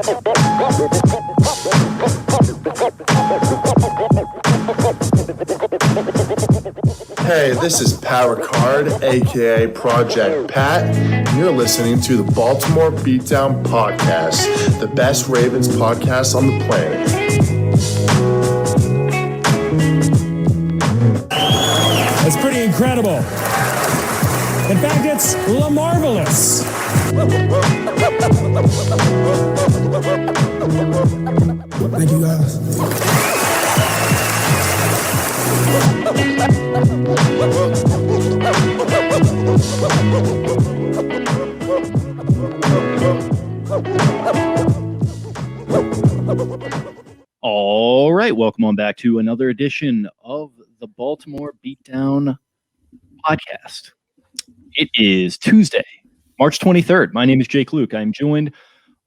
Hey, this is Power Card, aka Project Pat, and you're listening to the Baltimore Beatdown Podcast, the best Ravens podcast on the planet. It's pretty incredible. In fact, it's marvelous. Thank you, guys. All right, welcome on back to another edition of the Baltimore Beatdown Podcast. It is Tuesday, March 23rd. My name is Jake Luke. I'm joined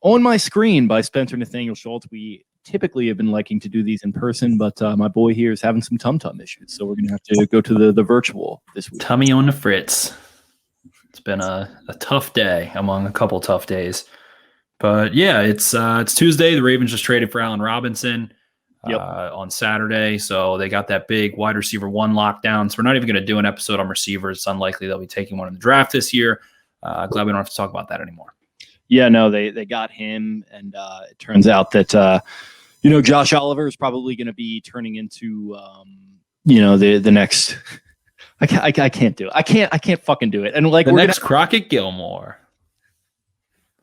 on my screen by Spencer Nathaniel Schultz. We typically have been liking to do these in person, but my boy here is having some tum-tum issues, so we're going to have to go to the virtual this week. Tummy on the fritz. It's been a tough day among a couple tough days. But yeah, it's Tuesday. The Ravens just traded for Allen Robinson on Saturday, so they got that big wide receiver one lockdown. So we're not even going to do an episode on receivers. It's unlikely they'll be taking one in the draft this year. Glad we don't have to talk about that anymore. Yeah, no, they got him, and it turns out that Josh Oliver is probably going to be turning into the next. I can't do it. I can't fucking do it. And like the next Crockett Gilmore.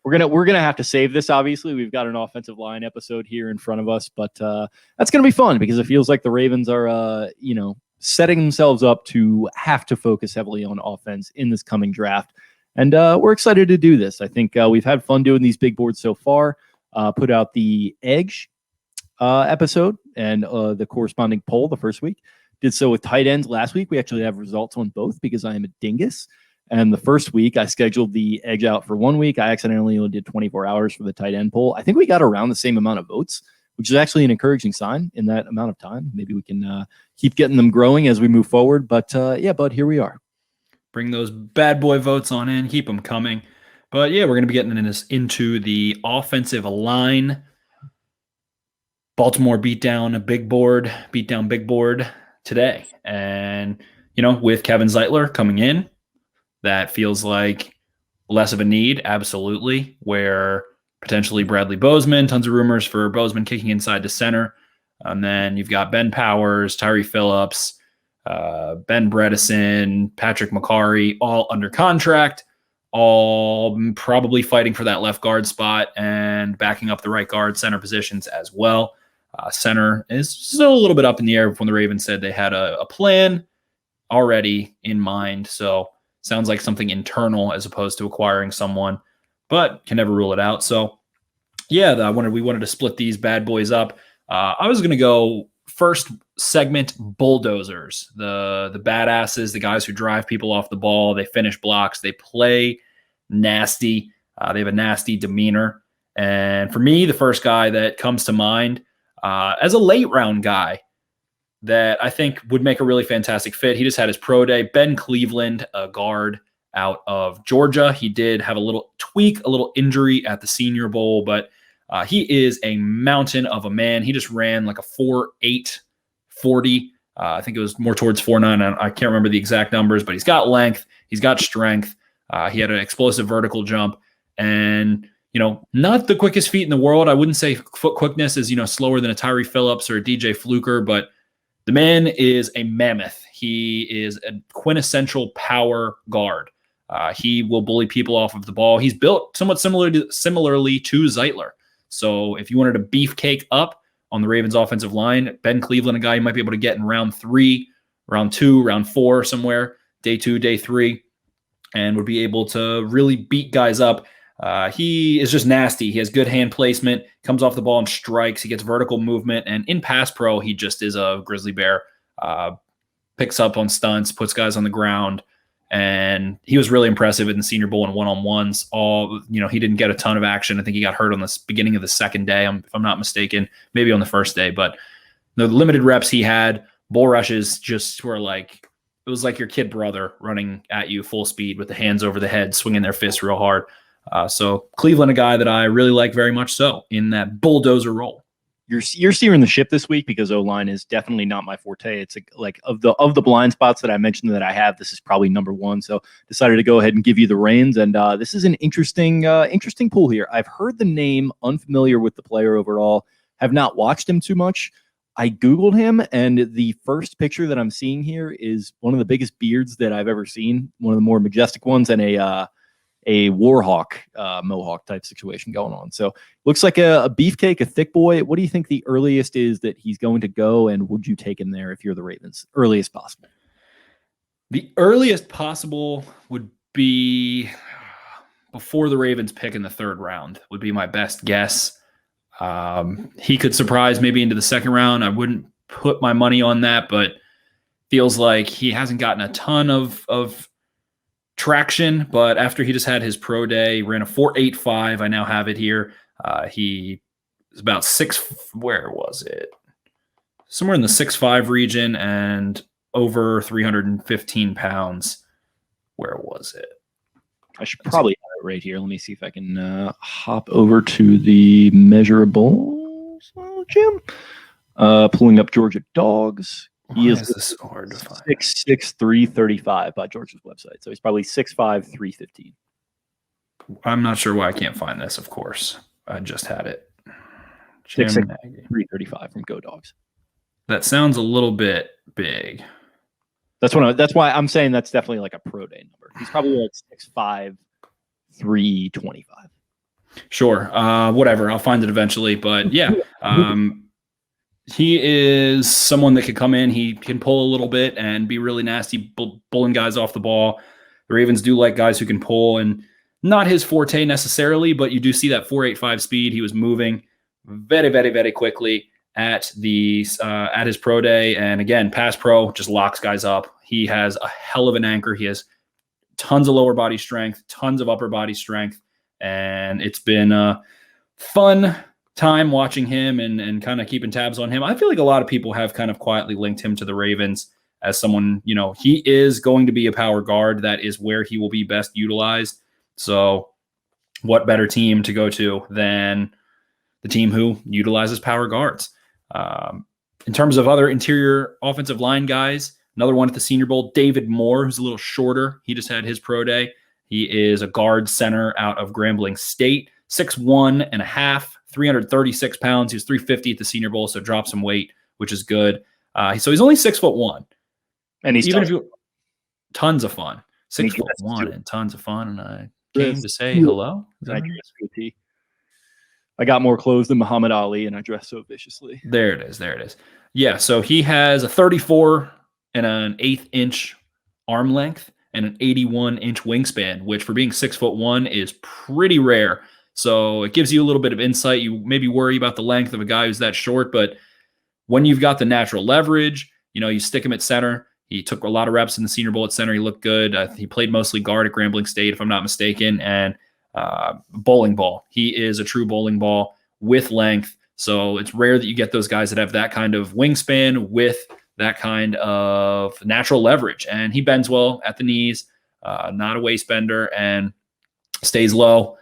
We're gonna have to save this. Obviously, we've got an offensive line episode here in front of us, but that's gonna be fun because it feels like the Ravens are setting themselves up to have to focus heavily on offense in this coming draft, and we're excited to do this. I think we've had fun doing these big boards so far. Put out the Edge episode and the corresponding poll the first week. Did so with tight ends last week. We actually have results on both because I am a dingus. And the first week, I scheduled the Edge out for 1 week. I accidentally only did 24 hours for the tight end poll. I think we got around the same amount of votes, which is actually an encouraging sign in that amount of time. Maybe we can keep getting them growing as we move forward. But bud, here we are. Bring those bad boy votes on in. Keep them coming. But yeah, we're going to be getting into the offensive line. Baltimore Beatdown Big Board, Beatdown Big Board today. And, with Kevin Zeitler coming in, that feels like less of a need, absolutely, where potentially Bradley Bozeman, tons of rumors for Bozeman kicking inside to center. And then you've got Ben Powers, Tyree Phillips, Ben Bredesen, Patrick McCarry, all under contract, all probably fighting for that left guard spot and backing up the right guard center positions as well. Center is still a little bit up in the air when the Ravens said they had a plan already in mind. So sounds like something internal as opposed to acquiring someone, but can never rule it out. So, yeah, we wanted to split these bad boys up. I was going to go first segment bulldozers, the badasses, the guys who drive people off the ball. They finish blocks. They play nasty. They have a nasty demeanor. And for me, the first guy that comes to mind as a late round guy that I think would make a really fantastic fit. He just had his pro day. Ben Cleveland, a guard out of Georgia. He did have a little tweak, a little injury at the Senior Bowl, but he is a mountain of a man. He just ran like a 4.8 40. I think it was more towards 4.9. I can't remember the exact numbers, but he's got length. He's got strength. He had an explosive vertical jump and, not the quickest feet in the world. I wouldn't say foot quickness is, slower than a Tyree Phillips or a DJ Fluker, but the man is a mammoth. He is a quintessential power guard. He will bully people off of the ball. He's built somewhat similarly to Zeitler. So if you wanted to beefcake up on the Ravens offensive line, Ben Cleveland, a guy you might be able to get in round 3, round 2, round 4 somewhere, day 2, day 3, and would be able to really beat guys up. He is just nasty. He has good hand placement, comes off the ball and strikes. He gets vertical movement. And in pass pro, he just is a grizzly bear. Picks up on stunts, puts guys on the ground. And he was really impressive in the Senior Bowl in one-on-ones. He didn't get a ton of action. I think he got hurt on the beginning of the second day, if I'm not mistaken, maybe on the first day. But the limited reps he had, bull rushes just were like, it was like your kid brother running at you full speed with the hands over the head, swinging their fists real hard. So Cleveland, a guy that I really like very much so in that bulldozer role. You're steering the ship this week because O-line is definitely not my forte. It's like of the blind spots that I mentioned that I have, this is probably number one. So decided to go ahead and give you the reins. And this is an interesting pool here. I've heard the name, unfamiliar with the player overall, have not watched him too much. I Googled him, and the first picture that I'm seeing here is one of the biggest beards that I've ever seen, one of the more majestic ones, and a warhawk mohawk type situation going on. So looks like a beefcake, a thick boy. What do you think the earliest is that he's going to go, and would you take him there if you're the Ravens? Earliest possible. The earliest possible would be before the Ravens pick in the third round would be my best guess. He could surprise maybe into the second round. I wouldn't put my money on that, but feels like he hasn't gotten a ton of traction. But after he just had his pro day, ran a 4.85. I now have it here. He is about where was it? Somewhere in the 6'5" region and over 315 pounds. Where was it? I should probably have it right here. Let me see if I can hop over to the measurables, Jim. Pulling up Georgia Dogs. He is this so hard to find? 6'6", 335 by Georgia's website. So he's probably 6'5", 315. I'm not sure why I can't find this, of course. I just had it. 6'6", 335 from Go Dogs. That sounds a little bit big. That's why I'm saying that's definitely like a pro day number. He's probably like 6'5", 325. Sure. Whatever. I'll find it eventually. But yeah, he is someone that could come in. He can pull a little bit and be really nasty, pulling guys off the ball. The Ravens do like guys who can pull, and not his forte necessarily, but you do see that 4.85 speed. He was moving very, very, very quickly at his pro day. And again, pass pro just locks guys up. He has a hell of an anchor. He has tons of lower body strength, tons of upper body strength. And it's been a fun time watching him and kind of keeping tabs on him. I feel like a lot of people have kind of quietly linked him to the Ravens as someone, he is going to be a power guard. That is where he will be best utilized. So what better team to go to than the team who utilizes power guards? In terms of other interior offensive line guys, another one at the Senior Bowl, David Moore, who's a little shorter. He just had his pro day. He is a guard center out of Grambling State, 6'1 and a half, 336 pounds. He was 350 at the Senior Bowl, so dropped some weight, which is good. So he's only 6'1", and he's tons of fun. 6'1" and tons of fun. And I came to say hello. I got more clothes than Muhammad Ali, and I dress so viciously. There it is. Yeah, so he has a 34 and an 1/8 inch arm length and an 81-inch wingspan, which for being 6'1" is pretty rare. So it gives you a little bit of insight. You maybe worry about the length of a guy who's that short, but when you've got the natural leverage, you stick him at center. He took a lot of reps in the Senior Bowl at center. He looked good. He played mostly guard at Grambling State, if I'm not mistaken, and bowling ball. He is a true bowling ball with length. So it's rare that you get those guys that have that kind of wingspan with that kind of natural leverage. And he bends well at the knees, not a waist bender, and stays low.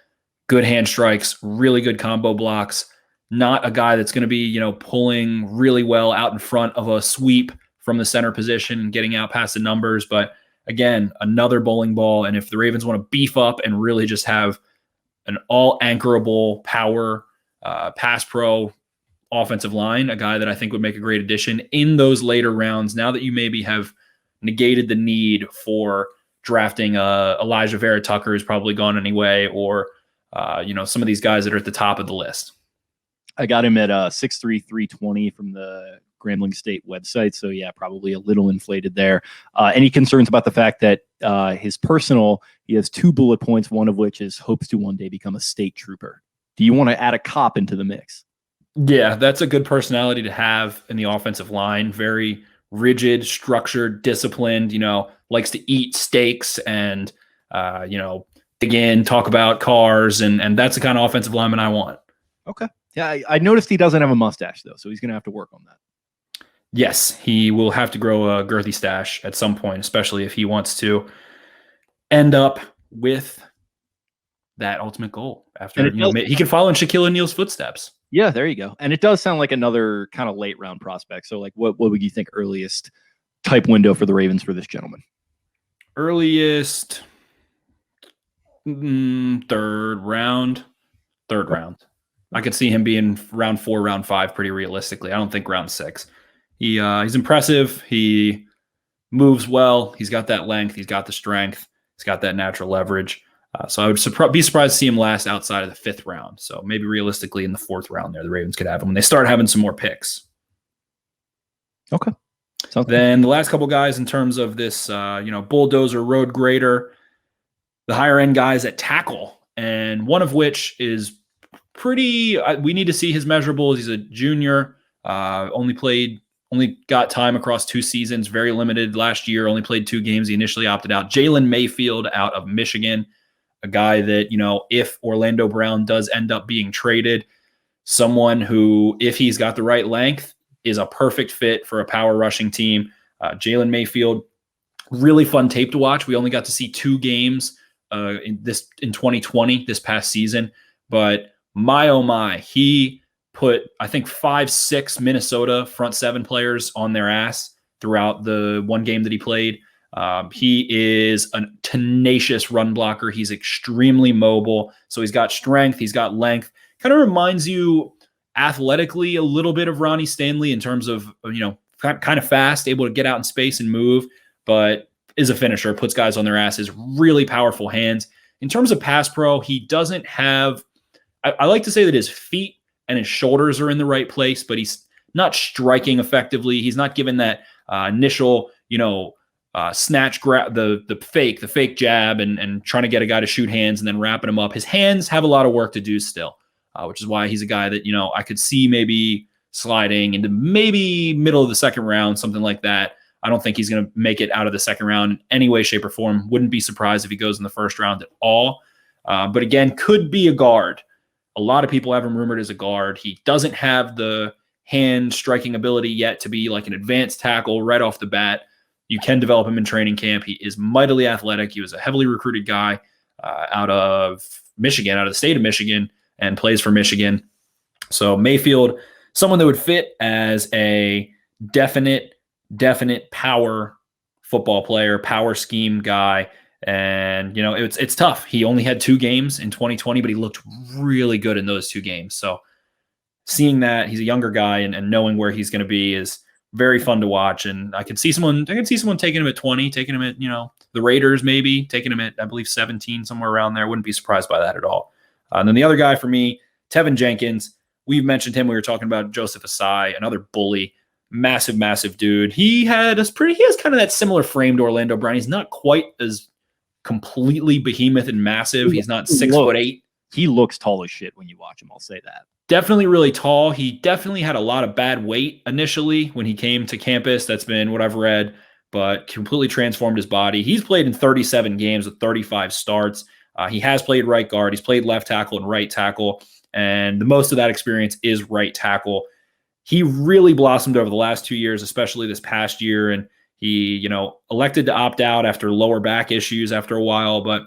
Good hand strikes, really good combo blocks. Not a guy that's going to be, pulling really well out in front of a sweep from the center position and getting out past the numbers. But again, another bowling ball. And if the Ravens want to beef up and really just have an all anchorable power pass pro offensive line, a guy that I think would make a great addition in those later rounds, now that you maybe have negated the need for drafting Elijah Vera Tucker, who's probably gone anyway, or some of these guys that are at the top of the list. I got him at 6'3", 320 from the Grambling State website. So yeah, probably a little inflated there. Any concerns about the fact that he has 2 bullet points, one of which is hopes to one day become a state trooper. Do you want to add a cop into the mix? Yeah, that's a good personality to have in the offensive line. Very rigid, structured, disciplined, likes to eat steaks and, dig in, talk about cars. And that's the kind of offensive lineman I want. Okay. Yeah, I noticed he doesn't have a mustache, though, so he's going to have to work on that. Yes, he will have to grow a girthy stash at some point, especially if he wants to end up with that ultimate goal after he can follow in Shaquille O'Neal's footsteps. Yeah, there you go. And it does sound like another kind of late round prospect. So like what would you think earliest type window for the Ravens for this gentleman? Earliest third round. I could see him being round 4, round 5 pretty realistically. I don't think round 6. He's impressive. He moves well. He's got that length. He's got the strength. He's got that natural leverage. So I would be surprised to see him last outside of the 5th round. So maybe realistically in the 4th round there, the Ravens could have him when they start having some more picks. Okay. Then the last couple guys in terms of this, bulldozer road grader, the higher end guys at tackle, and one of which is pretty. We need to see his measurables. He's a junior, only got time across 2 seasons, very limited last year. Only played 2 games. He initially opted out. Jalen Mayfield out of Michigan, a guy that if Orlando Brown does end up being traded, someone who, if he's got the right length, is a perfect fit for a power rushing team. Jalen Mayfield, really fun tape to watch. We only got to see 2 games in 2020, this past season, but my oh my, he put I think 5-6 Minnesota front 7 players on their ass throughout the one game that he played. He is a tenacious run blocker. He's extremely mobile, so he's got strength, he's got length. Kind of reminds you athletically a little bit of Ronnie Stanley in terms of, kind of fast, able to get out in space and move, but is a finisher, puts guys on their asses, really powerful hands. In terms of pass pro, he doesn't have, I like to say that his feet and his shoulders are in the right place, but he's not striking effectively. He's not given that initial, snatch grab, the fake jab and trying to get a guy to shoot hands and then wrapping him up. His hands have a lot of work to do still. Which is why he's a guy that, I could see maybe sliding into maybe middle of the 2nd round, something like that. I don't think he's going to make it out of the 2nd round in any way, shape, or form. Wouldn't be surprised if he goes in the 1st round at all. But again, could be a guard. A lot of people have him rumored as a guard. He doesn't have the hand striking ability yet to be like an advanced tackle right off the bat. You can develop him in training camp. He is mightily athletic. He was a heavily recruited guy out of Michigan, out of the state of Michigan, and plays for Michigan. So Mayfield, someone that would fit as a definite power football player, power scheme guy. And, it's tough. He only had 2 games in 2020, but he looked really good in those 2 games. So seeing that he's a younger guy and knowing where he's going to be is very fun to watch. And I can see someone taking him at 20, taking him at, the Raiders, maybe taking him at, I believe 17, somewhere around there. Wouldn't be surprised by that at all. And then the other guy for me, Tevin Jenkins, we've mentioned him. We were talking about Joseph Asai, another bully, massive dude. He has kind of that similar frame to Orlando Brown. He's not quite as completely behemoth and massive. He's not 6'8". He looks tall as shit when you watch him. I'll say that. Definitely really tall. He definitely had a lot of bad weight initially when he came to campus. That's been what I've read, but completely transformed his body. He's played in 37 games with 35 starts. He has played right guard. He's played left tackle and right tackle, and the most of that experience is right tackle. He really blossomed over the last 2 years, especially this past year, and he, elected to opt out after lower back issues after a while, but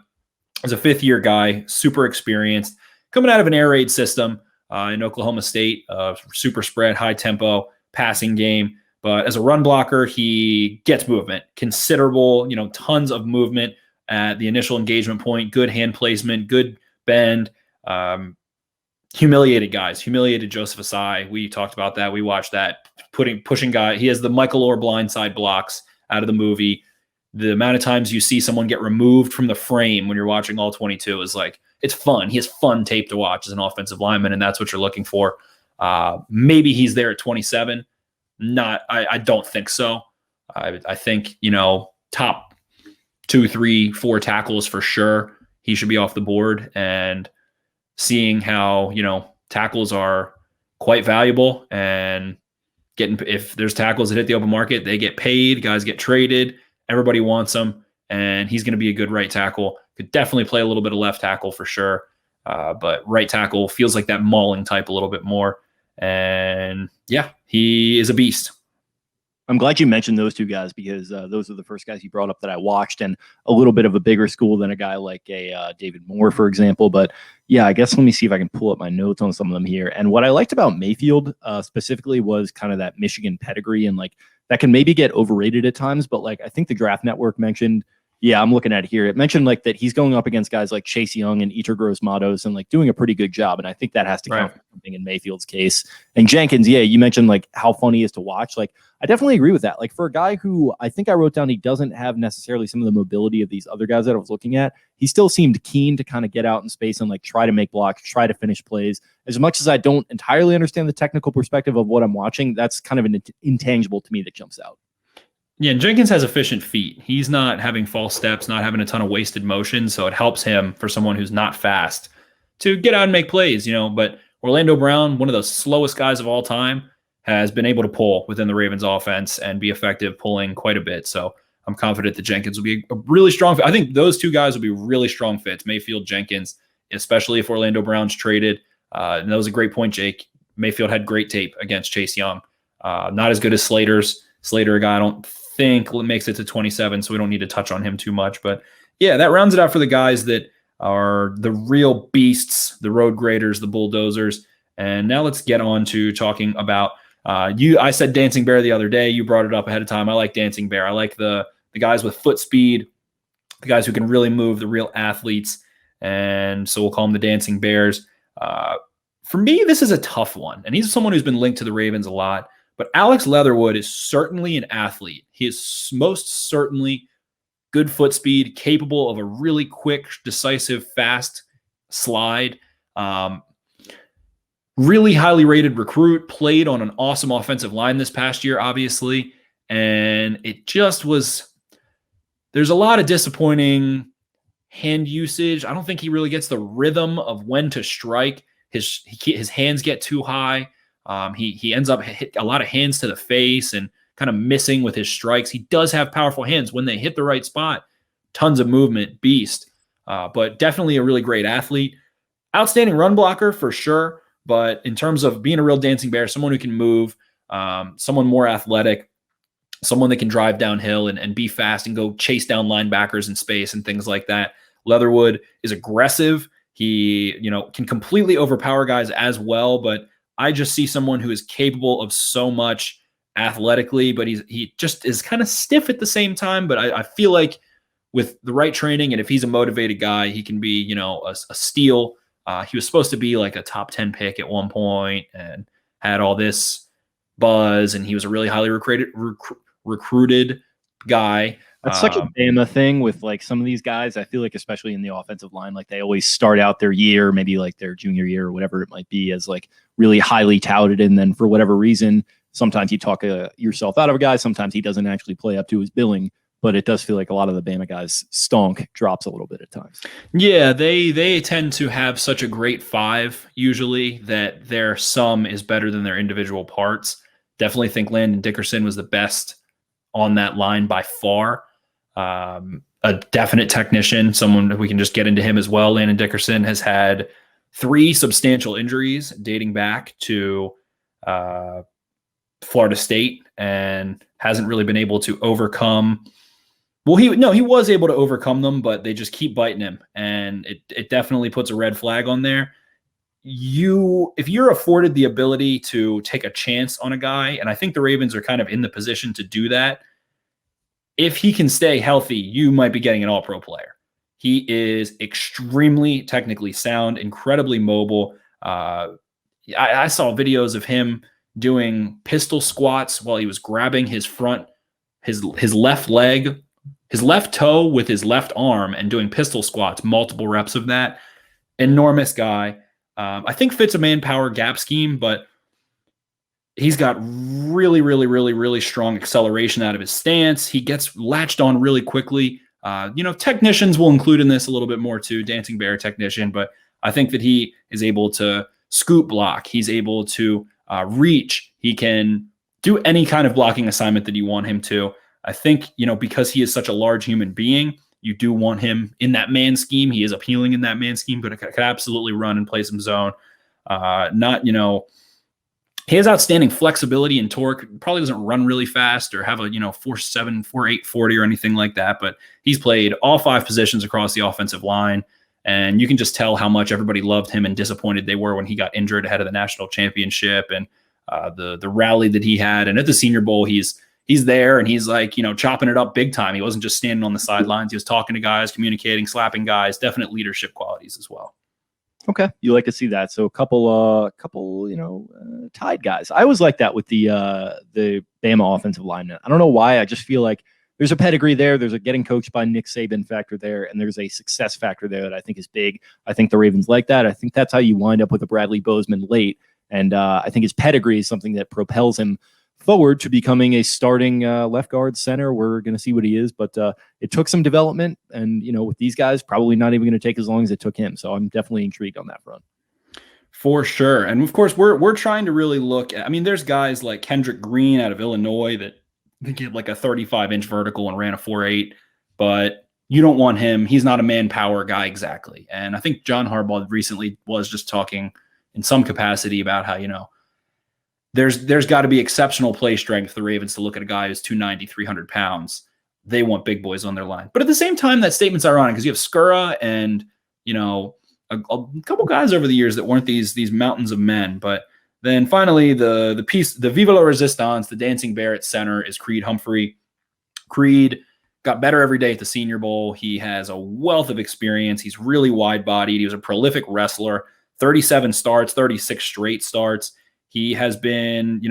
as a 5th-year guy, super experienced, coming out of an air raid system in Oklahoma State, super spread, high tempo passing game. But as a run blocker, he gets movement, considerable, tons of movement at the initial engagement point, good hand placement, good bend, humiliated guys, humiliated Joseph Asai. We talked about that. We watched that, pushing guy. He has the Michael Orr blindside blocks out of the movie. The amount of times you see someone get removed from the frame when you're watching all 22 is like, it's fun. He has fun tape to watch as an offensive lineman, and that's what you're looking for. Maybe he's there at 27. I don't think so. I think, top 2, 3, 4 tackles for sure. He should be off the board, and seeing how, tackles are quite valuable, and if there's tackles that hit the open market, they get paid, guys get traded, everybody wants them, and he's going to be a good right tackle. Could definitely play a little bit of left tackle for sure. But right tackle feels like that mauling type a little bit more. And yeah, he is a beast. I'm glad you mentioned those two guys because those are the first guys you brought up that I watched, and a little bit of a bigger school than a guy like a David Moore, for example. But yeah, I guess let me see if I can pull up my notes on some of them here. And what I liked about Mayfield specifically was kind of that Michigan pedigree, and like that can maybe get overrated at times. But like I think the Draft Network mentioned, yeah, I'm looking at it here. It mentioned like that he's going up against guys like Chase Young and Eater Gross Matos and like doing a pretty good job. And I think that has to count for something in Mayfield's case. And Jenkins, yeah, you mentioned like how funny he is to watch. Like I definitely agree with that. Like for a guy who I think I wrote down, he doesn't have necessarily some of the mobility of these other guys that I was looking at. He still seemed keen to kind of get out in space and like try to make blocks, try to finish plays. As much as I don't entirely understand the technical perspective of what I'm watching, that's kind of an intangible to me that jumps out. Yeah, and Jenkins has efficient feet. He's not having false steps, not having a ton of wasted motion, so it helps him for someone who's not fast to get out and make plays, But Orlando Brown, one of the slowest guys of all time, has been able to pull within the Ravens offense and be effective pulling quite a bit. So I'm confident that Jenkins will be a really strong fit. I think those two guys will be really strong fits, Mayfield, Jenkins, especially if Orlando Brown's traded. And that was a great point, Jake. Mayfield had great tape against Chase Young. Not as good as Slater's. Slater, a guy I don't think makes it to 27, so we don't need to touch on him too much. But yeah, that rounds it out for the guys that are the real beasts, the road graders, the bulldozers. And now let's get on to talking about I said Dancing Bear the other day. You brought it up ahead of time. I like Dancing Bear. I like the guys with foot speed, the guys who can really move, the real athletes. And so we'll call them the Dancing Bears. For me, this is a tough one. And he's someone who's been linked to the Ravens a lot. But Alex Leatherwood is certainly an athlete. He is most certainly good foot speed, capable of a really quick, decisive, fast slide. Really highly rated recruit, played on an awesome offensive line this past year, obviously. And it just was, there's a lot of disappointing hand usage. I don't think he really gets the rhythm of when to strike. His hands get too high. He ends up hit a lot of hands to the face and kind of missing with his strikes. He does have powerful hands when they hit the right spot. Tons of movement, beast. But definitely a really great athlete. Outstanding run blocker for sure. But in terms of being a real Dancing Bear, someone who can move, someone more athletic, someone that can drive downhill and be fast and go chase down linebackers in space and things like that. Leatherwood is aggressive. He, can completely overpower guys as well, but I just see someone who is capable of so much athletically, but he just is kind of stiff at the same time. But I feel like with the right training, and if he's a motivated guy, he can be, a steal. He was supposed to be like a top 10 pick at one point and had all this buzz, and he was a really highly recruited guy. That's such a Bama thing with like some of these guys. I feel like, especially in the offensive line, like they always start out their year, maybe like their junior year or whatever it might be, as like really highly touted. And then for whatever reason, sometimes you talk yourself out of a guy. Sometimes he doesn't actually play up to his billing. But it does feel like a lot of the Bama guys' stonk drops a little bit at times. Yeah, they tend to have such a great five usually that their sum is better than their individual parts. Definitely think Landon Dickerson was the best on that line by far. A definite technician, someone that we can just get into him as well. Landon Dickerson has had 3 substantial injuries dating back to Florida State and hasn't really been able to overcome. Well, he was able to overcome them, but they just keep biting him, and it definitely puts a red flag on there. If you're afforded the ability to take a chance on a guy, and I think the Ravens are kind of in the position to do that, if he can stay healthy, you might be getting an all-pro player. He is extremely technically sound, incredibly mobile. I saw videos of him doing pistol squats while he was grabbing his left leg, his left toe with his left arm and doing pistol squats, multiple reps of that. Enormous guy. I think fits a manpower gap scheme, but he's got really, really, really, really strong acceleration out of his stance. He gets latched on really quickly. Technicians will include in this a little bit more too, Dancing Bear technician, but I think that he is able to scoop block. He's able to reach. He can do any kind of blocking assignment that you want him to. I think, because he is such a large human being, you do want him in that man scheme. He is appealing in that man scheme, but it could absolutely run and play some zone. He has outstanding flexibility and torque. Probably doesn't run really fast or have a 4.7, 4.8 40 or anything like that. But he's played all 5 positions across the offensive line, and you can just tell how much everybody loved him and disappointed they were when he got injured ahead of the national championship and the rally that he had. And at the Senior Bowl, he's there and he's like chopping it up big time. He wasn't just standing on the sidelines. He was talking to guys, communicating, slapping guys. Definite leadership qualities as well. Okay, you like to see that. So a couple, tied guys. I always like that with the Bama offensive linemen. I don't know why. I just feel like there's a pedigree there. There's a getting coached by Nick Saban factor there, and there's a success factor there that I think is big. I think the Ravens like that. I think that's how you wind up with a Bradley Bozeman late, and I think his pedigree is something that propels him forward to becoming a starting left guard center. We're going to see what he is, but it took some development, and with these guys, probably not even going to take as long as it took him. So I'm definitely intrigued on that front. For sure. And of course, we're trying to really look at, there's guys like Kendrick Green out of Illinois that can get like a 35-inch vertical and ran a 4.8, but you don't want him. He's not a manpower guy exactly. And I think John Harbaugh recently was just talking in some capacity about how, there's got to be exceptional play strength for the Ravens to look at a guy who's 290, 300 pounds. They want big boys on their line. But at the same time, that statement's ironic because you have Skura and, a couple guys over the years that weren't these mountains of men. But then finally, the piece, the Viva la Resistance, the dancing bear at center is Creed Humphrey. Creed got better every day at the Senior Bowl. He has a wealth of experience. He's really wide-bodied. He was a prolific wrestler, 37 starts, 36 straight starts. He has been,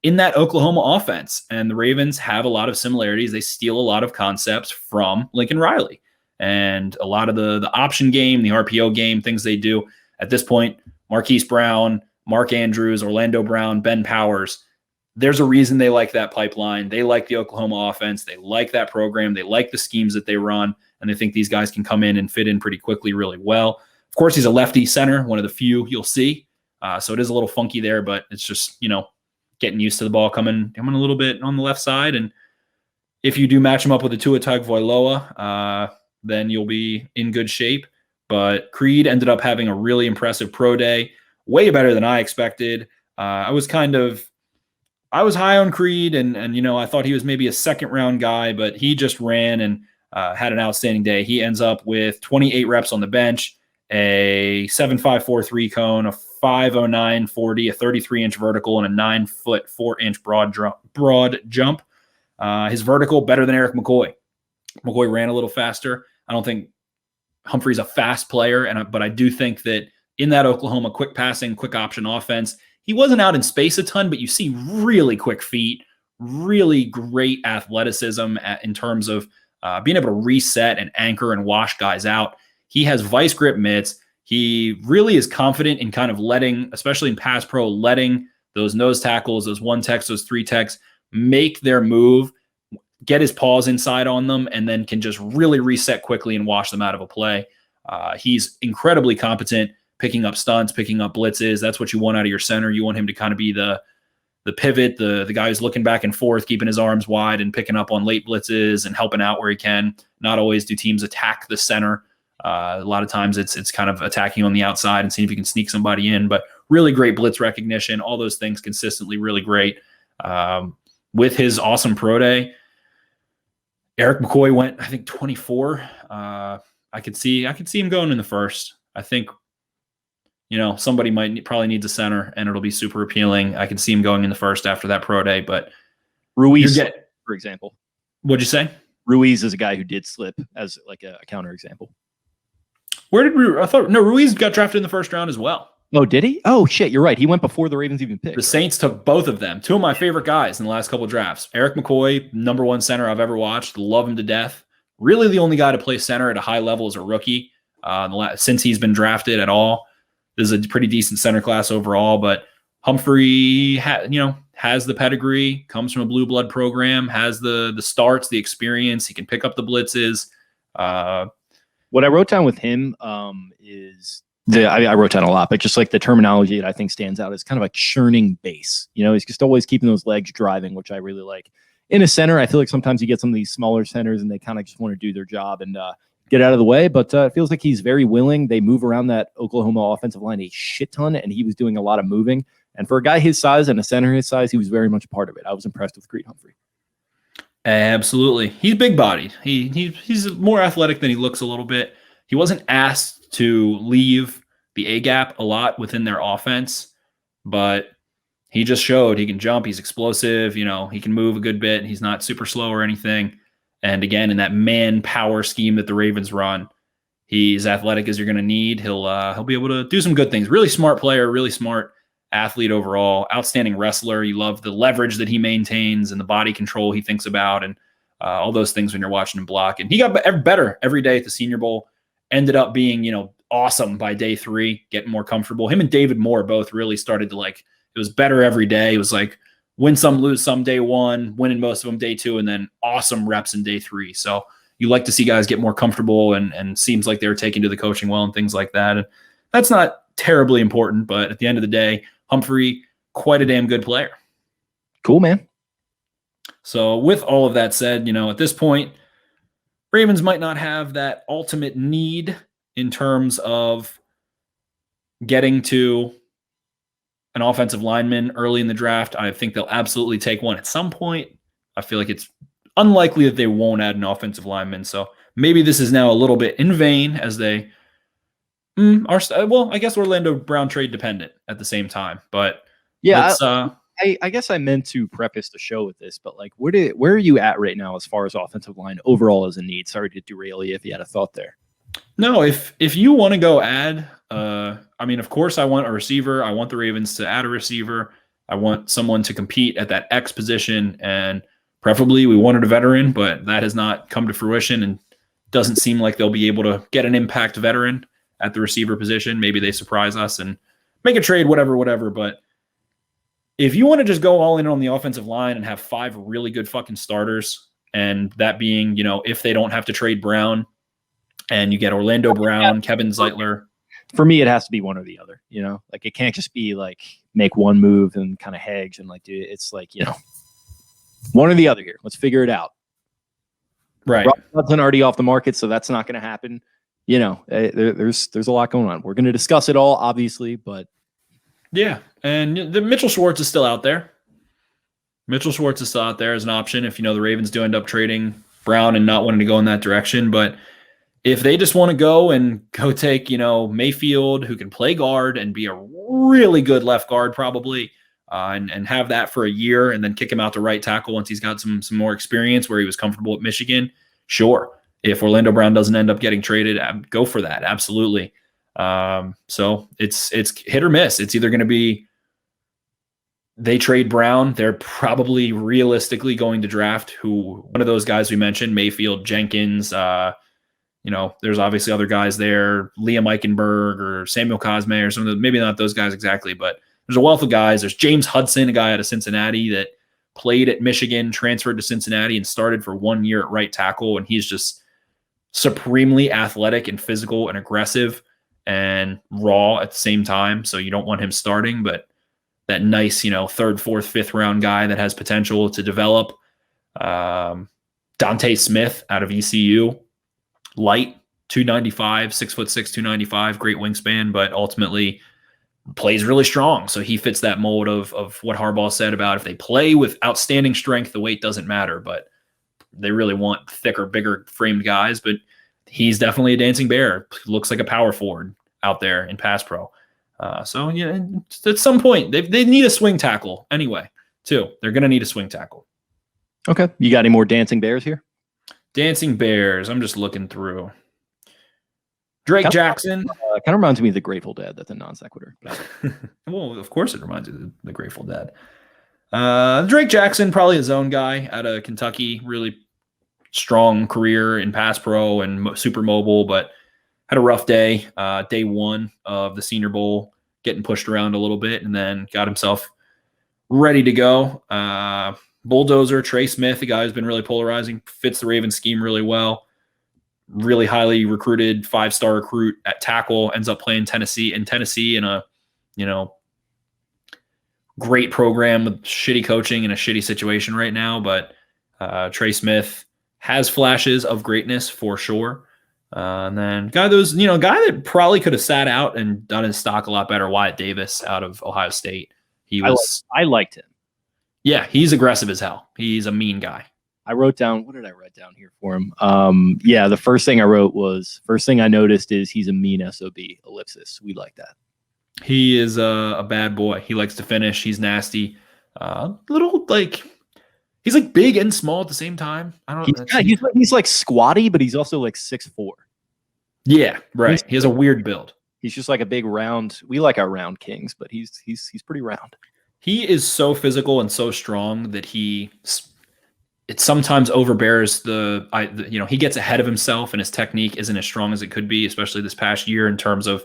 in that Oklahoma offense, and the Ravens have a lot of similarities. They steal a lot of concepts from Lincoln Riley, and a lot of the option game, the RPO game, things they do. At this point, Marquise Brown, Mark Andrews, Orlando Brown, Ben Powers, there's a reason they like that pipeline. They like the Oklahoma offense. They like that program. They like the schemes that they run, and they think these guys can come in and fit in pretty quickly really well. Of course, he's a lefty center, one of the few you'll see. So it is a little funky there, but it's just, getting used to the ball coming a little bit on the left side. And if you do match him up with a Tua Tagovailoa, then you'll be in good shape. But Creed ended up having a really impressive pro day, way better than I expected. I was high on Creed and I thought he was maybe a second round guy, but he just ran and had an outstanding day. He ends up with 28 reps on the bench, a 7.543 cone, a 5.09 40, a 33-inch vertical, and a 9-foot 4-inch broad jump. His vertical better than Eric McCoy. McCoy ran a little faster. I don't think Humphrey's a fast player, but I do think that in that Oklahoma quick passing, quick option offense, he wasn't out in space a ton, but you see really quick feet, really great athleticism in terms of being able to reset and anchor and wash guys out. He has vice grip mitts. He really is confident in kind of letting, especially in pass pro, letting those nose tackles, those 1 techs, those 3 techs make their move, get his paws inside on them, and then can just really reset quickly and wash them out of a play. He's incredibly competent picking up stunts, picking up blitzes. That's what you want out of your center. You want him to kind of be the pivot, the guy who's looking back and forth, keeping his arms wide and picking up on late blitzes and helping out where he can. Not always do teams attack the center. A lot of times it's kind of attacking on the outside and seeing if you can sneak somebody in, but really great blitz recognition, all those things consistently really great. With his awesome pro day, Eric McCoy went, I think 24. I could see him going in the first. I think, somebody probably needs a center and it'll be super appealing. I can see him going in the first after that pro day, but Ruiz, for example. What'd you say? Ruiz is a guy who did slip as like a counter example. Where did Ruiz got drafted in the first round as well. Oh, did he? Oh, shit. You're right. He went before the Ravens even picked. The Saints took both of them. 2 of my favorite guys in the last couple of drafts. Eric McCoy, number 1 center I've ever watched. Love him to death. Really the only guy to play center at a high level as a rookie since he's been drafted at all. This is a pretty decent center class overall, but Humphrey has the pedigree, comes from a blue blood program, has the starts, the experience. He can pick up the blitzes. What I wrote down with him is I wrote down a lot, but just like the terminology that I think stands out is kind of like churning base. He's just always keeping those legs driving, which I really like. In a center, I feel like sometimes you get some of these smaller centers and they kind of just want to do their job and get out of the way, but it feels like he's very willing. They move around that Oklahoma offensive line a shit ton, and he was doing a lot of moving. And for a guy his size and a center his size, he was very much a part of it. I was impressed with Creed Humphrey. Absolutely. He's big-bodied. He's more athletic than he looks a little bit. He wasn't asked to leave the A-gap a lot within their offense, but he just showed he can jump. He's explosive. He can move a good bit. He's not super slow or anything. And again, in that man power scheme that the Ravens run, he's athletic as you're going to need. He'll be able to do some good things. Really smart player, really smart athlete overall. Outstanding wrestler. You love the leverage that he maintains and the body control he thinks about and all those things when you're watching him block. And he got better every day at the Senior Bowl. Ended up being, awesome by day 3, getting more comfortable. Him and David Moore both really started to it was better every day. It was like win some, lose some day 1, winning most of them day 2, and then awesome reps in day 3. So you like to see guys get more comfortable and seems like they're taking to the coaching well and things like that. And that's not terribly important, but at the end of the day, Humphrey, quite a damn good player. Cool, man. So with all of that said, at this point, Ravens might not have that ultimate need in terms of getting to an offensive lineman early in the draft. I think they'll absolutely take one at some point. I feel like it's unlikely that they won't add an offensive lineman. So maybe this is now a little bit in vain as they are. Well, I guess Orlando Brown trade dependent at the same time. But yeah, I guess I meant to preface the show with this, but where are you at right now as far as offensive line overall as a need? Sorry to derail you if you had a thought there. No, if you want to go add, of course I want a receiver. I want the Ravens to add a receiver. I want someone to compete at that X position, and preferably we wanted a veteran, but that has not come to fruition and doesn't seem like they'll be able to get an impact veteran at the receiver position. Maybe they surprise us and make a trade, whatever. But if you want to just go all in on the offensive line and have 5 really good fucking starters, and that being, if they don't have to trade Brown, and you get Orlando Brown, Kevin Zeitler. For me, it has to be one or the other, it can't just be make one move and kind of hedge and it's one or the other here. Let's figure it out. Right. Rob Hudson already off the market, so that's not going to happen. There's a lot going on. We're going to discuss it all, obviously, but yeah. And the Mitchell Schwartz is still out there. Mitchell Schwartz is still out there as an option if, the Ravens do end up trading Brown and not wanting to go in that direction. But if they just want to go take, Mayfield, who can play guard and be a really good left guard probably, and have that for a year and then kick him out to right tackle once he's got some more experience where he was comfortable at Michigan, sure. If Orlando Brown doesn't end up getting traded, go for that. Absolutely. So it's hit or miss. It's either going to be they trade Brown. They're probably realistically going to draft one of those guys we mentioned, Mayfield, Jenkins, there's obviously other guys there, Liam Eichenberg or Samuel Cosme or some of maybe not those guys exactly, but there's a wealth of guys. There's James Hudson, a guy out of Cincinnati that played at Michigan, transferred to Cincinnati and started for 1 year at right tackle. And he's just supremely athletic and physical and aggressive and raw at the same time. So you don't want him starting, but that nice, 3rd, 4th, 5th round guy that has potential to develop. Dante Smith out of ECU. Light, 295, 6'6", 295, great wingspan, but ultimately plays really strong. So he fits that mold of what Harbaugh said about if they play with outstanding strength, the weight doesn't matter, but they really want thicker, bigger framed guys. But he's definitely a dancing bear. Looks like a power forward out there in pass pro. So yeah, at some point they need a swing tackle anyway, too. They're going to need a swing tackle. Okay. You got any more dancing bears here? Dancing Bears. I'm just looking through. Drake Jackson. Kind of reminds me of the Grateful Dead. That's a non sequitur. Well, of course it reminds you of the Grateful Dead. Drake Jackson, probably a zone guy out of Kentucky. Really strong career in pass pro and super mobile, but had a rough day. Day 1 of the Senior Bowl, getting pushed around a little bit, and then got himself ready to go. Bulldozer, Trey Smith, a guy who's been really polarizing, fits the Ravens scheme really well. Really highly recruited 5-star recruit at tackle, ends up playing Tennessee in a, great program with shitty coaching in a shitty situation right now. But Trey Smith has flashes of greatness for sure. And then guy that probably could have sat out and done his stock a lot better, Wyatt Davis out of Ohio State. I liked him. Yeah, he's aggressive as hell. He's a mean guy. I wrote down, what did I write down here for him? The first thing I noticed is he's a mean SOB, ellipsis. We like that. He is a bad boy. He likes to finish. He's nasty. He's like big and small at the same time. I don't know. He's like squatty, but he's also like 6'4". Yeah, right. He has a weird build. He's just like a big round. We like our round kings, but he's pretty round. He is so physical and so strong that it sometimes overbears he gets ahead of himself and his technique isn't as strong as it could be, especially this past year in terms of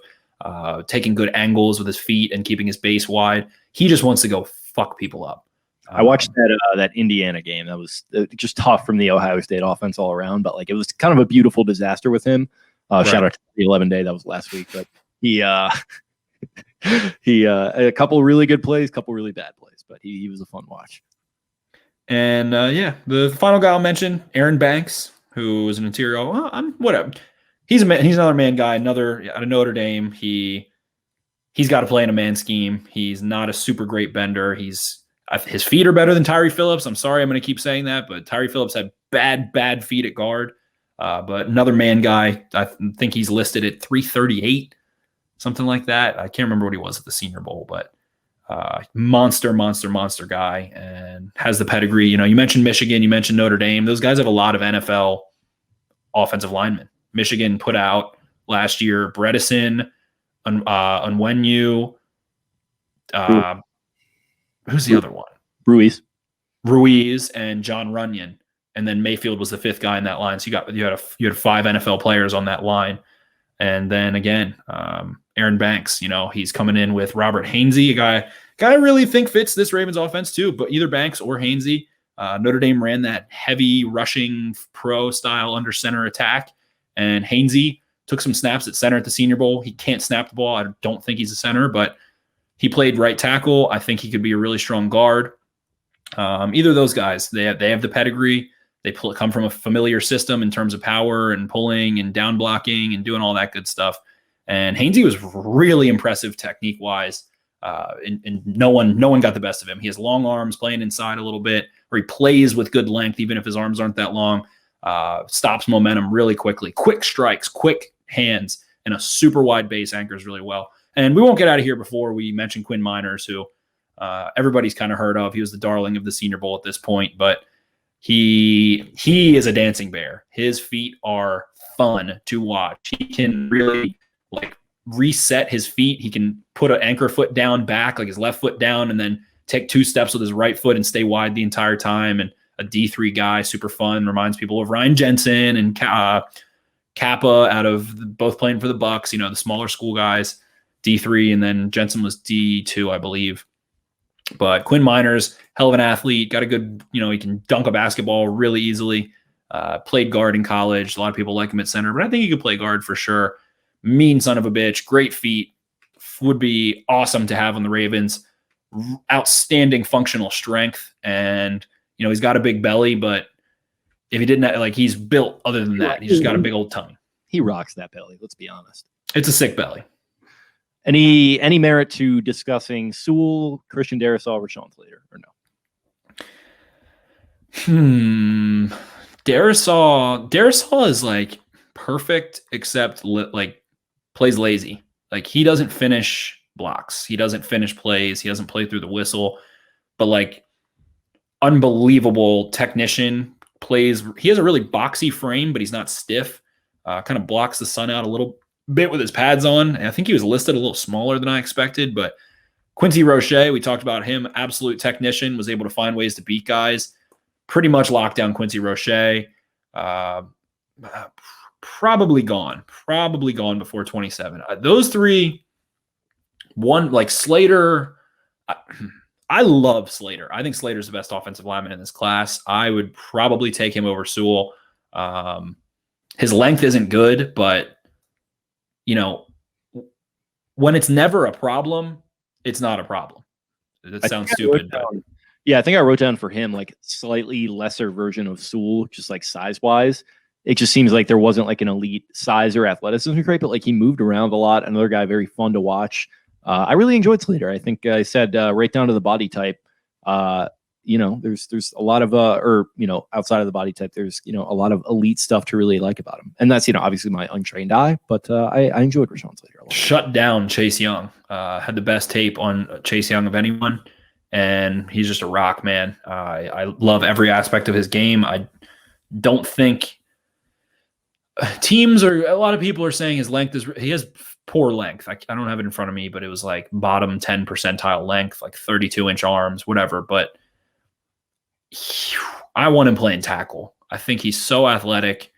taking good angles with his feet and keeping his base wide. He just wants to go fuck people up. I watched that Indiana game. That was just tough from the Ohio State offense all around, but like it was kind of a beautiful disaster with him. Shout out to the 11 day. That was last week, but he a couple really good plays, couple really bad plays, but he was a fun watch. And the final guy I'll mention, Aaron Banks, who is an interior. Whatever. He's another man guy, another out of Notre Dame. He's got to play in a man scheme. He's not a super great bender. His feet are better than Tyree Phillips. I'm sorry, I'm going to keep saying that, but Tyree Phillips had bad feet at guard. But another man guy, I think he's listed at 338, something like that. I can't remember what he was at the Senior Bowl, but monster guy and has the pedigree. You mentioned Michigan, you mentioned Notre Dame. Those guys have a lot of NFL offensive linemen. Michigan put out last year Bredesen, Onwenu, who's the other one? Ruiz and John Runyon. And then Mayfield was the fifth guy in that line. So you had 5 NFL players on that line. And then again, Aaron Banks, he's coming in with Robert Hainsey, a guy I really think fits this Ravens offense too, but either Banks or Hainsey. Notre Dame ran that heavy rushing pro style under center attack, and Hainsey took some snaps at center at the Senior Bowl. He can't snap the ball. I don't think he's a center, but he played right tackle. I think he could be a really strong guard. Either of those guys, they have the pedigree. They come from a familiar system in terms of power and pulling and down blocking and doing all that good stuff. And Hainsey was really impressive technique-wise, and no one got the best of him. He has long arms, playing inside a little bit, or he plays with good length, even if his arms aren't that long. Stops momentum really quickly. Quick strikes, quick hands, and a super wide base anchors really well. And we won't get out of here before we mention Quinn Miners, who everybody's kind of heard of. He was the darling of the Senior Bowl at this point, but he is a dancing bear. His feet are fun to watch. He can really reset his feet. He can put an anchor foot down back, like his left foot down, and then take 2 steps with his right foot and stay wide the entire time. And a D3 guy, super fun, reminds people of Ryan Jensen and Kappa out of both playing for the Bucks, the smaller school guys, D3, and then Jensen was D2, I believe. But Quinn Miners, hell of an athlete, got a good, he can dunk a basketball really easily. Played guard in college. A lot of people like him at center, but I think he could play guard for sure. Mean son of a bitch, great feet, would be awesome to have on the Ravens. Outstanding functional strength, and he's got a big belly, but if he didn't he's built other than that, he's just got a big old tummy. He rocks that belly. Let's be honest. It's a sick belly. Any merit to discussing Sewell, Christian Darrisaw, Rashawn Slater, or no? Darrisaw is perfect, except plays lazy. He doesn't finish blocks. He doesn't finish plays. He doesn't play through the whistle. But unbelievable technician, plays. He has a really boxy frame, but he's not stiff. Kind of blocks the sun out a little bit with his pads on. And I think he was listed a little smaller than I expected, but Quincy Roche, we talked about him, absolute technician, was able to find ways to beat guys. Pretty much locked down Quincy Roche. Probably gone before 27. Those three, Slater. I love Slater. I think Slater's the best offensive lineman in this class. I would probably take him over Sewell. His length isn't good, but when it's never a problem, it's not a problem. That sounds stupid. Yeah, I think I wrote down for him slightly lesser version of Sewell, just size wise. It just seems like there wasn't an elite size or athleticism trait, but he moved around a lot. Another guy very fun to watch. I really enjoyed Slater. I think I said right down to the body type. There's a lot of outside of the body type, there's a lot of elite stuff to really like about him, and that's obviously my untrained eye, but I enjoyed Rashawn Slater a lot. Shut down Chase Young. Had the best tape on Chase Young of anyone, and he's just a rock, man. I love every aspect of his game. I don't think a lot of people are saying his length he has poor length. I don't have it in front of me, but it was like bottom 10 percentile length, like 32-inch arms, whatever. But I want him playing tackle. I think he's so athletic.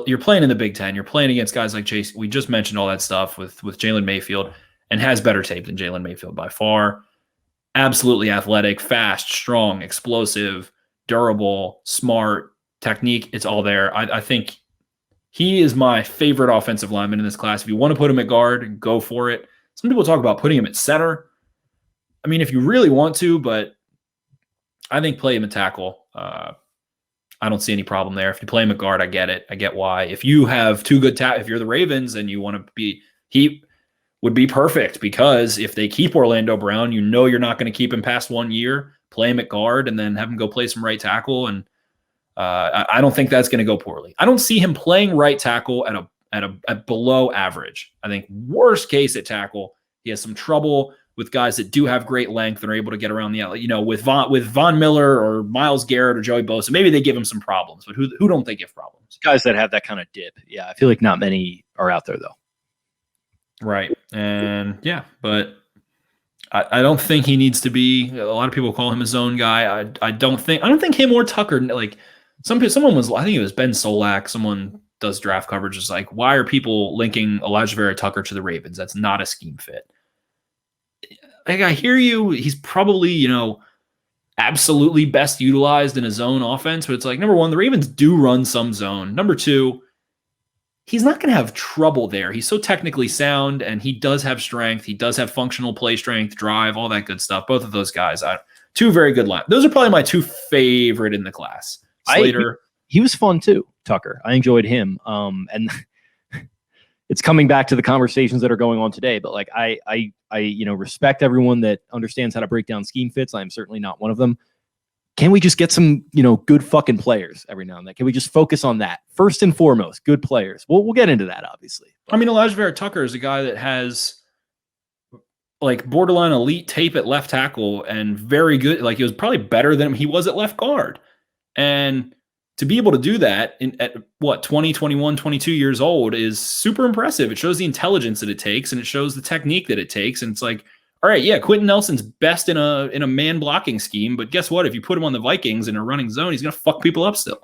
You're playing in the Big Ten. You're playing against guys like Chase. We just mentioned all that stuff with Jalen Mayfield, and has better tape than Jalen Mayfield by far. Absolutely athletic, fast, strong, explosive, durable, smart, technique. It's all there. I think he is my favorite offensive lineman in this class. If you want to put him at guard, go for it. Some people talk about putting him at center. I mean, if you really want to, but I think play him at tackle. I don't see any problem there. If you play him at guard, I get it. I get why. If you have two good if you're the Ravens and you want to be, he would be perfect, because if they keep Orlando Brown, you're not going to keep him past 1 year. Play him at guard and then have him go play some right tackle. And I don't think that's going to go poorly. I don't see him playing right tackle at below average. I think worst case at tackle, he has some trouble with guys that do have great length and are able to get around with Von Miller or Myles Garrett or Joey Bosa. Maybe they give him some problems, but who don't they give problems? Guys that have that kind of dip. Yeah, I feel like not many are out there though. Right. And yeah, but I don't think he needs to be. A lot of people call him a zone guy. I don't think him or Tucker, like someone was, I think it was Ben Solak, someone does draft coverage, is like, why are people linking Elijah Vera Tucker to the Ravens? That's not a scheme fit. Like, I hear you. He's probably, absolutely best utilized in a zone offense, but it's like, number one, the Ravens do run some zone. Number two, he's not going to have trouble there. He's so technically sound, and he does have strength. He does have functional play strength, drive, all that good stuff. Both of those guys, two very good line. Those are probably my two favorite in the class. Slater. He was fun too, Tucker. I enjoyed him. And it's coming back to the conversations that are going on today, but like I respect everyone that understands how to break down scheme fits. I'm certainly not one of them. Can we just get some, good fucking players every now and then? Can we just focus on that? First and foremost, good players. We'll get into that, obviously. I mean, Elijah Vera Tucker is a guy that has like borderline elite tape at left tackle and very good. Like, he was probably better than he was at left guard. And to be able to do that at 20, 21, 22 years old is super impressive. It shows the intelligence that it takes, and it shows the technique that it takes. And it's like, all right, yeah, Quentin Nelson's best in a man blocking scheme, but guess what? If you put him on the Vikings in a running zone, he's going to fuck people up still.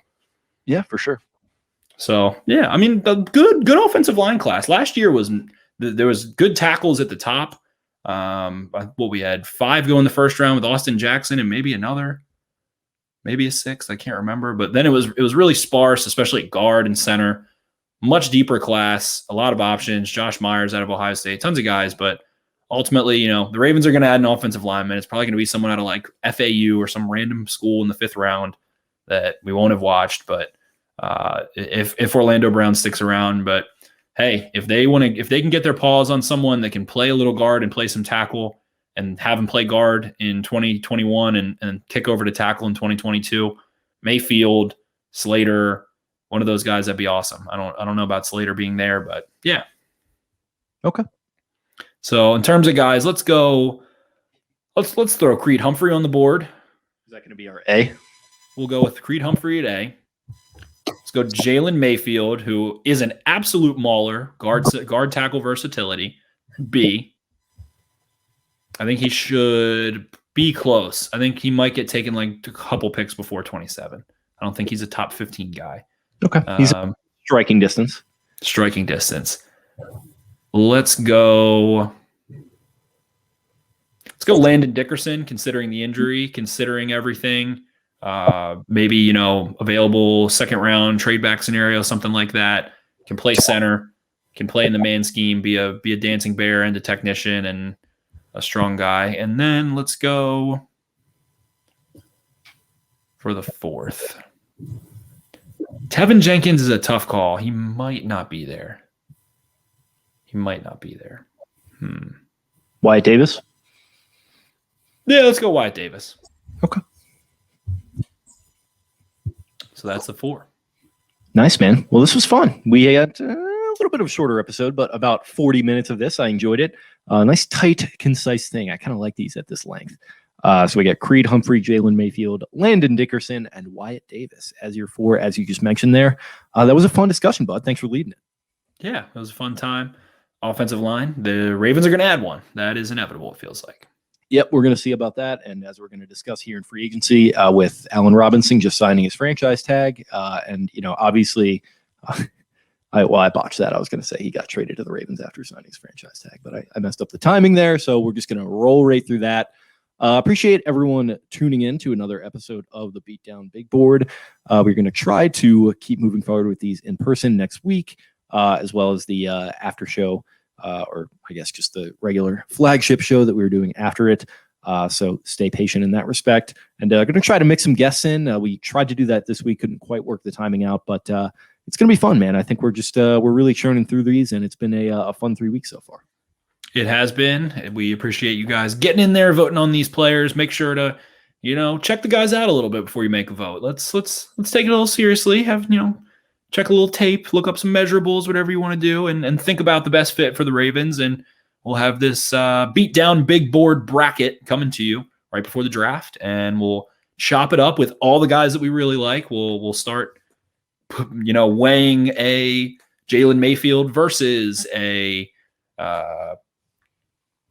Yeah, for sure. So, yeah, I mean, the good offensive line class. Last year there was good tackles at the top. We had 5 go in the first round with Austin Jackson and maybe a 6th. I can't remember. But then it was really sparse, especially at guard and center. Much deeper class, a lot of options. Josh Myers out of Ohio State, tons of guys, but ultimately, the Ravens are going to add an offensive lineman. It's probably going to be someone out of like FAU or some random school in the 5th round that we won't have watched. But if Orlando Brown sticks around, but hey, if they can get their paws on someone that can play a little guard and play some tackle and have him play guard in 2021 and kick over to tackle in 2022, Mayfield, Slater, one of those guys, that'd be awesome. I don't know about Slater being there, but yeah. Okay. So in terms of guys, let's throw Creed Humphrey on the board. Is that going to be our A? We'll go with Creed Humphrey at A. Let's go Jalen Mayfield, who is an absolute mauler, guard tackle versatility. B. I think he should be close. I think he might get taken like a couple picks before 27. I don't think he's a top 15 guy. Okay. He's striking distance. Striking distance. Let's go Landon Dickerson, considering the injury, considering everything. Maybe, available 2nd round trade back scenario, something like that. Can play center, can play in the man scheme, be a dancing bear and a technician and a strong guy. And then let's go for the 4th. Tevin Jenkins is a tough call. He might not be there. Wyatt Davis? Yeah, let's go Wyatt Davis. Okay. So that's the 4. Nice, man. Well, this was fun. We had a little bit of a shorter episode, but about 40 minutes of this. I enjoyed it. Nice, tight, concise thing. I kind of like these at this length. So we got Creed Humphrey, Jalen Mayfield, Landon Dickerson, and Wyatt Davis as your 4, as you just mentioned there. That was a fun discussion, bud. Thanks for leading it. Yeah, it was a fun time. Offensive line. The Ravens are going to add one. That is inevitable, it feels like. Yep, we're going to see about that. And as we're going to discuss here in free agency with Allen Robinson just signing his franchise tag. And, obviously, I botched that. I was going to say he got traded to the Ravens after signing his franchise tag, but I messed up the timing there. So we're just going to roll right through that. Appreciate everyone tuning in to another episode of the Beatdown Big Board. We're going to try to keep moving forward with these in person next week, as well as the after show. Or I guess just the regular flagship show that we were doing after it. So stay patient in that respect. And going to try to mix some guests in. We tried to do that this week, couldn't quite work the timing out, but it's going to be fun, man. I think we're just we're really churning through these, and it's been a fun 3 weeks so far. It has been. We appreciate you guys getting in there, voting on these players. Make sure to, check the guys out a little bit before you make a vote. Let's take it a little seriously. Have check a little tape, look up some measurables, whatever you want to do, and think about the best fit for the Ravens. And we'll have this Beatdown Big Board bracket coming to you right before the draft, and we'll chop it up with all the guys that we really like. We'll start, weighing a Jalen Mayfield versus a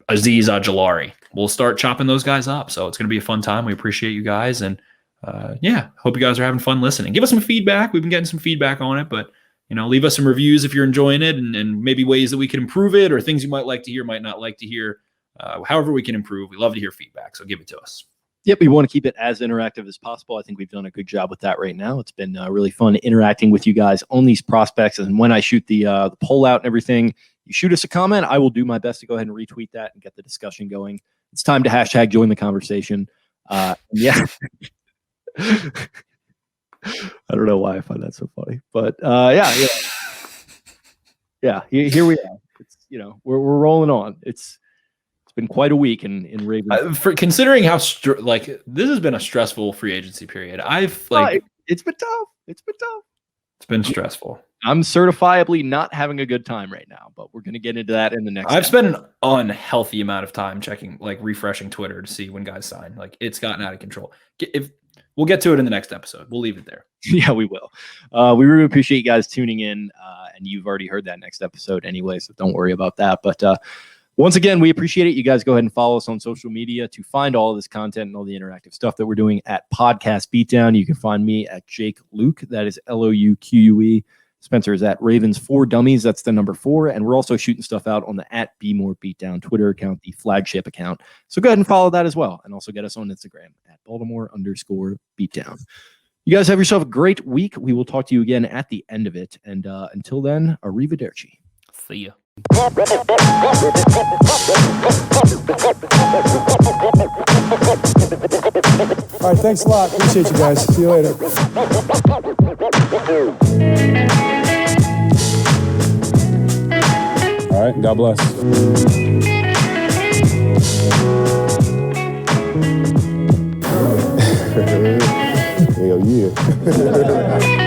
Azeez Ojulari. We'll start chopping those guys up. So it's going to be a fun time. We appreciate you guys, and hope you guys are having fun listening. Give us some feedback. We've been getting some feedback on it, but leave us some reviews if you're enjoying it, and maybe ways that we can improve it, or things you might like to hear, might not like to hear. However we can improve. We love to hear feedback, so give it to us. Yep, we want to keep it as interactive as possible. I think we've done a good job with that right now. It's been really fun interacting with you guys on these prospects. And when I shoot the poll out and everything, you shoot us a comment. I will do my best to go ahead and retweet that and get the discussion going. It's time to hashtag join the conversation. Yeah. I don't know why I find that so funny, but here we are. It's we're rolling on. It's been quite a week in Ravens. For considering how this has been a stressful free agency period. It's been tough. It's been stressful. I'm certifiably not having a good time right now, but we're going to get into that in the next. I've spent an unhealthy amount of time checking, refreshing Twitter to see when guys sign. It's gotten out of control. We'll get to it in the next episode. We'll leave it there. Yeah, we will. We really appreciate you guys tuning in, and you've already heard that next episode anyway, so don't worry about that. But once again, we appreciate it. You guys go ahead and follow us on social media to find all of this content and all the interactive stuff that we're doing at Podcast Beatdown. You can find me at Jake Luke. That is LOUQUE. Spencer is at Ravens4Dummies. That's the number 4. And we're also shooting stuff out on the at @BeMoreBeatdown Twitter account, the flagship account. So go ahead and follow that as well. And also get us on Instagram at Baltimore_Beatdown. You guys have yourself a great week. We will talk to you again at the end of it. And until then, arrivederci. See ya. All right, thanks a lot. Appreciate you guys. See you later. All right, God bless. Hell yeah.